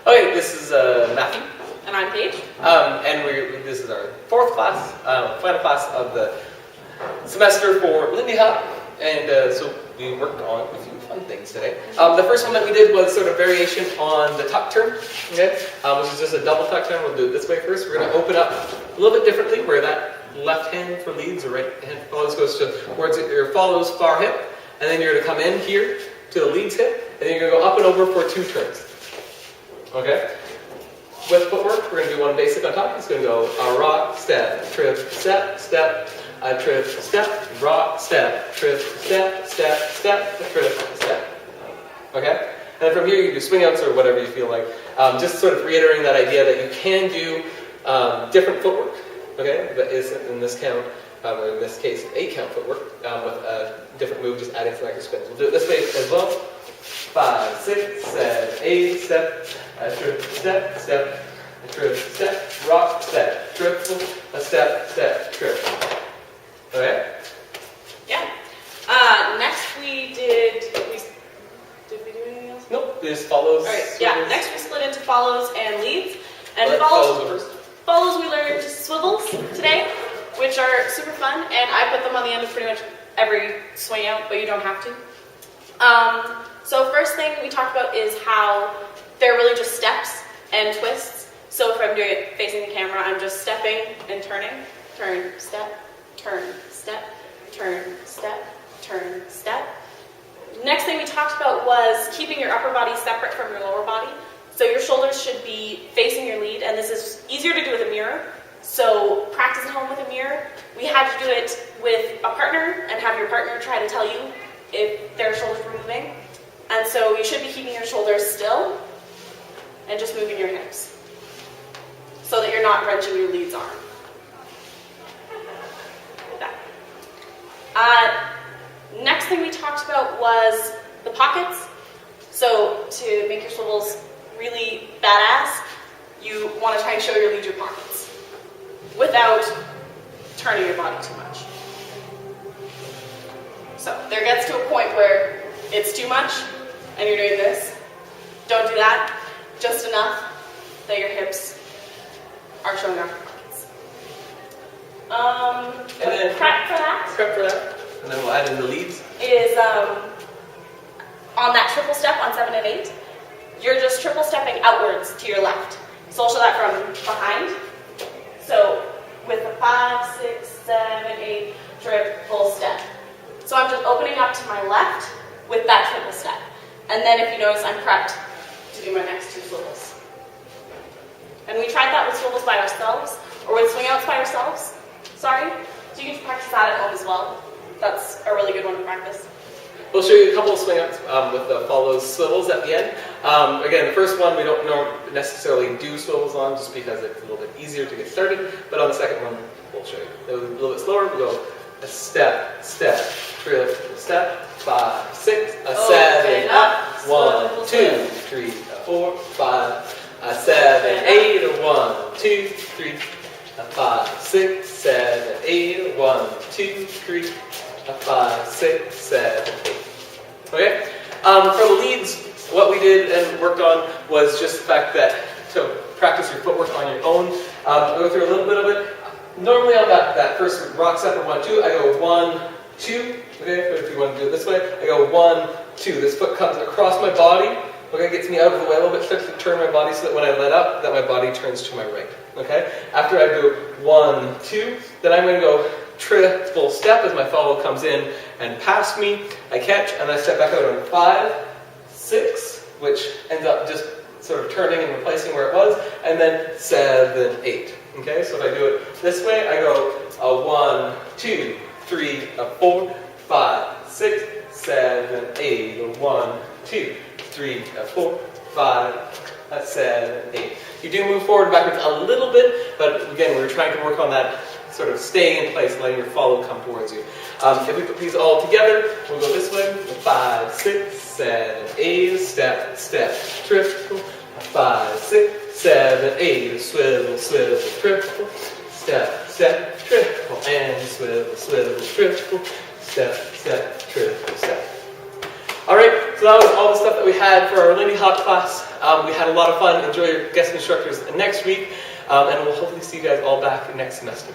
Okay, this is Matthew. And I'm Paige. And this is our fourth class, final class of the semester for Lindy Hop. And so we worked on a few fun things today. The first one that we did was sort of variation on the tuck turn, okay? Which is just a double tuck turn. We'll do it this way first. We're going to open up a little bit differently, where that left hand for leads or right hand for follows goes towards your follows far hip. And then you're going to come in here to the leads hip. And then you're going to go up and over for 2 turns. Okay? With footwork, we're going to do one basic on top. It's going to go a rock, step, trip, step, step, a trip, step, rock, step, trip, step, step, step, trip, step. Okay? And then from here you can do swing outs or whatever you feel like. Just sort of reiterating that idea that you can do different footwork. Okay? That is in this count, or in this case, 8-count footwork with a different move, just adding some extra spins. We'll do it this way as well. 5, 6, 7, 8, step, a trip, step, step, a trip, step, rock, step, triple, a step, step, triple. Okay? Yeah. Next we did we do anything else? Nope, this follows. Alright, yeah. Next we split into follows and leads. And follows we learned swivels today, which are super fun, and I put them on the end of pretty much every swing out, but you don't have to. So first thing we talked about is how they're really just steps and twists. So if I'm doing it facing the camera, I'm just stepping and turning. Turn, step, turn, step, turn, step, turn, step. Next thing we talked about was keeping your upper body separate from your lower body. So your shoulders should be facing your lead, and this is easier to do with a mirror. So practice at home with a mirror. We had to do it with a partner and have your partner try to tell you if their shoulders were moving. And so you should be keeping your shoulders still and just moving your hips so that you're not wrenching your leads arm. Like that. Next thing we talked about was the pockets. So to make your swivels really badass, you want to try and show your lead your pockets without turning your body too much. So there gets to a point where it's too much and you're doing this. Don't do that. Just enough that your hips are showing off your pockets. And then prep for that. Prep for that. And then we'll add in the leads. Is on that triple step on 7 and 8, you're just triple stepping outwards to your left. So I'll show that from behind. So with a 5, 6, 7, 8 triple step. So I'm just opening up to my left with that triple step. And then if you notice, I'm prepped to do my next 2 swivels. And we tried that with swivels by ourselves, or with swing outs by ourselves. Sorry. So you can practice that at home as well. That's a really good one to practice. We'll show you a couple of swing outs with the follows swivels at the end. Again, the first one we don't necessarily do swivels on just because it's a little bit easier to get started. But on the second one, we'll show you. A little bit slower. We'll go a step, step, trip, step, 5, 6, a 7, up, 1, 2, 3, 4, 5, a 7, 8, a 1, 2, 3, a 5, 6, 7, 8, a 1, 2, 3, a 5, 6, 7, 8. Okay? For the leads, what we did and worked on was just the fact that to practice your footwork on your own. I'll go through a little bit of it. Normally on that first rock step or 1, 2, I go 1, 2. Okay, but if you want to do it this way, I go 1, 2. This foot comes across my body. Okay, gets me out of the way a little bit, starts to turn my body so that when I let up, that my body turns to my right. Okay? After I do 1, 2, then I'm going to go triple step as my follow comes in and past me. I catch and I step back out on 5, 6, which ends up just sort of turning and replacing where it was, and then 7, 8. Okay, so if I do it this way, I go a 1, 2, 3, a 4, 5, 6, 7, 8, a 1, 2, 3, a 4, 5, a 7, 8. You do move forward and backwards a little bit, but again, we're trying to work on that sort of staying in place, letting your follow come towards you. If we put these all together, we'll go this way. 5, 6, 7, 8, step, step, triple. 5, 6, 7, 8, swivel, swivel, triple. Step, step, triple, and swivel, swivel, triple. Step, step, triple, step. All right, so So that was all the stuff that we had for our Lindy Hop class. We had a lot of fun. Enjoy your guest instructors next week, and we'll hopefully see you guys all back next semester.